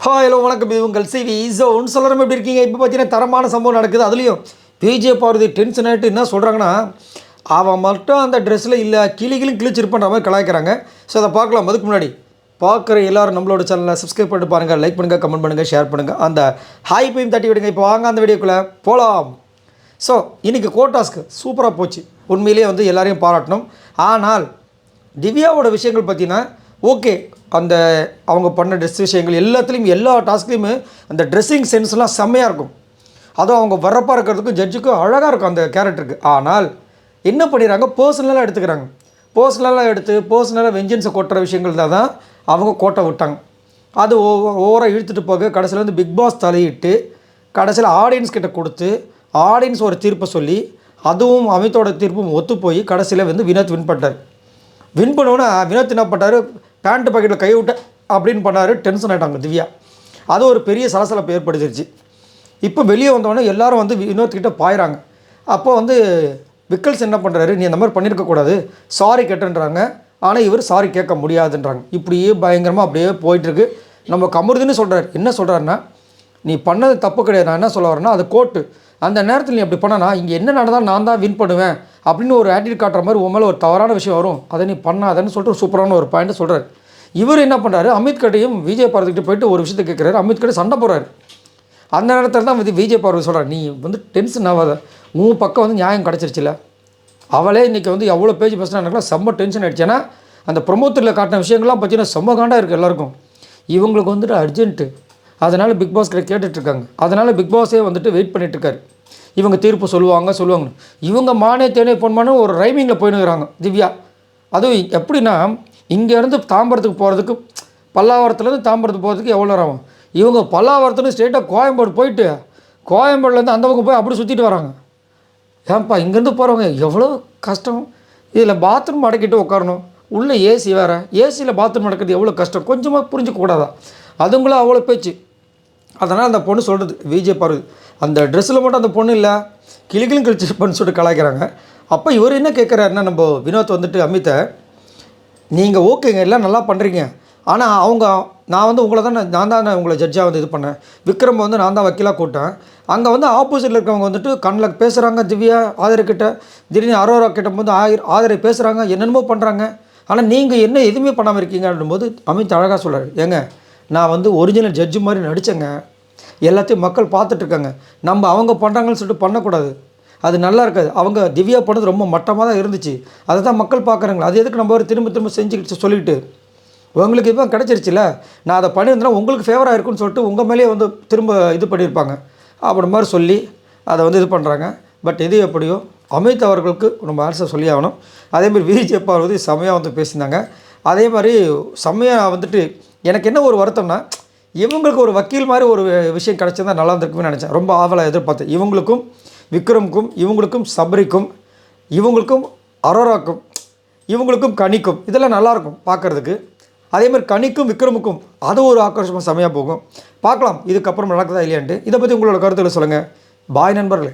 Hello வணக்கம், இது உங்கள் சிவி ஜோன். சொல்லணும் எப்படி இருக்கீங்க? இப்போ பார்த்தீங்கன்னா தரமான சம்பவம் நடக்குது. அதுலேயும் விஜய் பார்வதி டென்ஷன் ஆகிட்டு என்ன சொல்கிறாங்கன்னா, அவன் மட்டும் அந்த ட்ரெஸ்ஸில் இல்லை கிளிகளும் கிழிச்சிருப்பான்ற மாதிரி கலாய்க்கிறாங்க. ஸோ அதை பார்க்கலாம். அதுக்கு முன்னாடி பார்க்குற எல்லோரும் நம்மளோட சேனலை சப்ஸ்கிரைப் பண்ணிட்டு பாருங்கள், லைக் பண்ணுங்கள், கமெண்ட் பண்ணுங்கள், ஷேர் பண்ணுங்கள், அந்த ஹாய் பையும் தட்டி விடுங்க. இப்போ வாங்க அந்த வீடியோக்குள்ளே போகலாம். ஸோ இன்றைக்கி கோட்டாஸ்க்கு சூப்பராக போச்சு. உண்மையிலேயே வந்து எல்லாரையும் பாராட்டணும். ஆனால் திவ்யாவோட விஷயங்கள் பார்த்தீங்கன்னா ஓகே, அந்த அவங்க பண்ண ட்ரெஸ் விஷயங்கள் எல்லாத்துலேயும் எல்லா டாஸ்க்லேயுமே அந்த ட்ரெஸ்ஸிங் சென்ஸ்லாம் செம்மையாக இருக்கும். அதுவும் அவங்க வரப்பாக இருக்கிறதுக்கும் ஜட்ஜுக்கும் அழகாக இருக்கும் அந்த கேரக்டருக்கு. ஆனால் என்ன பண்ணிடுறாங்க, பர்சனலாக எடுத்துக்கிறாங்க. பர்சனலாக எடுத்து பர்சனலாக வெஞ்சன்ஸை கொட்டுற விஷயங்கள் தான் அவங்க கோட்டை விட்டாங்க. அது ஓவராக இழுத்துட்டு போக கடைசியில் வந்து பிக் பாஸ் தலையிட்டு கடைசியில் ஆடியன்ஸ் கிட்ட கொடுத்து ஆடியன்ஸ் ஒரு தீர்ப்பை சொல்லி அதுவும் அமித்தோட தீர்ப்பும் ஒத்து போய் கடைசியில் வந்து வினோத் வின் பண்ணார். வின் பண்ணோன்னே வினோத் என்ன பண்ணார், பேண்ட் பாக்கெட்டில் கை விட்ட அப்படின்னு பண்ணார். டென்ஷன் ஆகிட்டாங்க திவ்யா. அது ஒரு பெரிய சலசலப்பை ஏற்படுத்திருச்சு. இப்போ வெளியே வந்தோடனே எல்லோரும் வந்து வினோத்கிட்ட பாயிறாங்க. அப்போ வந்து விக்கல்ஸ் என்ன பண்ணுறாரு, நீ அந்த மாதிரி பண்ணியிருக்கக்கூடாது, சாரி கேட்டுன்றாங்க. ஆனால் இவர் சாரி கேட்க முடியாதுன்றாங்க. இப்படியே பயங்கரமாக அப்படியே போயிட்டுருக்கு. நம்ம கமருதுன்னு சொல்கிறார். என்ன சொல்கிறாருன்னா, நீ பண்ணது தப்பு கிடையாது. நான் என்ன சொல்ல வரேன்னா, அது கோர்ட்டு. அந்த நேரத்தில் நீ அப்படி பண்ணனா இங்கே என்ன நடந்தாலும் நான் தான் வின் பண்ணுவேன் அப்படின்னு ஒரு ஆட்டிடியூட் காட்டுற மாதிரி உன் மேலே ஒரு தவறான விஷயம் வரும், அதை நீ பண்ணாதன்னு சொல்லிட்டு ஒரு சூப்பரான ஒரு பாயிண்ட்டை சொல்கிறார். இவர் என்ன பண்ணுறாரு, அமித் கட்டையும் விஜய் பார்வதிக்கிட்ட போயிட்டு ஒரு விஷயத்தை கேட்குறாரு. அமித் கட்டை சண்டை போடுறாரு. அந்த நேரத்தில் தான் வந்து விஜய் பார்வதி சொல்கிறார், நீ வந்து டென்ஷன் ஆகாத, உன் பக்கம் வந்து நியாயம் கிடச்சிருச்சுல. அவளே இன்றைக்கி வந்து எவ்வளோ பேஜ் பேசினா எனக்குலாம் செம்ம டென்ஷன் ஆகிடுச்சு. ஏன்னா அந்த ப்ரொமோட்டரில் காட்டின விஷயங்கள்லாம் பார்த்தீங்கன்னா செம்ம காண்டாக இருக்குது எல்லாருக்கும். இவங்களுக்கு வந்துட்டு அர்ஜென்ட்டு, அதனால் பிக் பாஸ் கிட்ட கேட்டுட்ருக்காங்க. அதனால் பிக் பாஸே வந்துட்டு வெயிட் பண்ணிகிட்ருக்காரு. இவங்க தீர்ப்பு சொல்லுவாங்க. இவங்க மானே தேனே பொன்மானு ஒரு ரைமிங்கில் போயின்னுக்கிறாங்க திவ்யா. அதுவும் எப்படின்னா, இங்கேருந்து தாம்பரத்துக்கு போகிறதுக்கு, பல்லாவரத்துலேருந்து தாம்பரத்துக்கு போகிறதுக்கு எவ்வளோ நேரம் ஆகும்? இவங்க பல்லாவரத்துலேருந்து ஸ்ட்ரெயிட்டாக கோயம்பேடு போயிட்டு கோயம்பேடுலேருந்து அந்த பக்கம் போய் அப்படி சுற்றிட்டு வராங்க. ஏன்ப்பா இங்கேருந்து போகிறவங்க எவ்வளோ கஷ்டம். இதில் பாத்ரூம் அடக்கிட்டு உட்காரணும், உள்ளே ஏசி வேறு, ஏசியில் பாத்ரூம் அடக்கிறது எவ்வளோ கஷ்டம், கொஞ்சமாக புரிஞ்சிக்கக்கூடாதா? அதுங்களும் அவ்வளோ பேச்சு. அதனால் அந்த பொண்ணு சொல்கிறது, விஜய் பார்வதி அந்த ட்ரெஸ்ஸில் மட்டும் அந்த பொண்ணு இல்லை கிளிகளும் கிழிச்சிருப்பான்னு சொல்லிட்டு கலாய்க்கிறாங்க. அப்போ இவர் என்ன கேட்குறாருன்னா, நம்ம வினோத் வந்துட்டு அமித்தை, நீங்கள் ஓகேங்க எல்லாம் நல்லா பண்ணுறீங்க, ஆனால் நான் வந்து உங்களை தான் நான் தான் உங்களை ஜட்ஜாக வந்து இது பண்ணேன், விக்ரம் வந்து நான் தான் வக்கீலாக கூட்டேன், அங்கே வந்து ஆப்போசிட்டில் இருக்கிறவங்க வந்துட்டு கண்ணில் பேசுகிறாங்க, திவ்யா ஆதரக்கிட்ட திடீர்னு அரோரா கிட்ட வந்து ஆதரை பேசுகிறாங்க, என்னென்னமோ பண்ணுறாங்க, ஆனால் நீங்கள் என்ன எதுவுமே பண்ணாமல் இருக்கீங்க அப்படின்போது அமித் அழகாக சொல்கிறார், ஏங்க நான் வந்து ஒரிஜினல் ஜட்ஜு மாதிரி நடித்தேங்க, எல்லாத்தையும் மக்கள் பார்த்துட்ருக்காங்க, நம்ம அவங்க பண்ணுறாங்கன்னு சொல்லிட்டு பண்ணக்கூடாது, அது நல்லா இருக்காது. அவங்க திவ்யா பண்ணது ரொம்ப மட்டமாக தான் இருந்துச்சு, அதை தான் மக்கள் பார்க்குறாங்களா, அது எதுக்கு நம்ம ஒரு திரும்ப செஞ்சுக்கிட்டு சொல்லிவிட்டு உங்களுக்கு இதுதான் கிடச்சிருச்சுல, நான் அதை பண்ணியிருந்தேன்னா உங்களுக்கு ஃபேவராக இருக்குன்னு சொல்லிட்டு உங்கள் மேலேயே வந்து திரும்ப இது பண்ணியிருப்பாங்க அப்படி மாதிரி சொல்லி அதை வந்து இது பண்ணுறாங்க. பட் இது எப்படியோ அமித் அவர்களுக்கு நம்ம ஆன்சர் சொல்லி ஆகணும். அதேமாதிரி விஜய் பார்வதி செம்மையாக வந்து பேசியிருந்தாங்க. அதே மாதிரி செம்மையாக வந்துட்டு எனக்கு என்ன ஒரு வருத்தம்னா, இவங்களுக்கு ஒரு வக்கீல் மாதிரி ஒரு விஷயம் கிடச்சிருந்தா நல்லா இருந்திருக்குன்னு நினச்சேன். ரொம்ப ஆவலாக எதிர்பார்த்தேன். இவங்களுக்கும் விக்ரமுக்கும், இவங்களுக்கும் சபரிக்கும், இவங்களுக்கும் அரோராக்கும், இவங்களுக்கும் கனிக்கும், இதெல்லாம் நல்லாயிருக்கும் பார்க்குறதுக்கு. அதேமாதிரி கனிக்கும் விக்ரமுக்கும் அது ஒரு ஆக்ரோஷமாக செம்மையாக போகும். பார்க்கலாம் இதுக்கப்புறம் நடக்குதா இல்லையான்ட்டு. இதை பற்றி உங்களோட கருத்துக்களை சொல்லுங்கள். பாய் நண்பர்களே.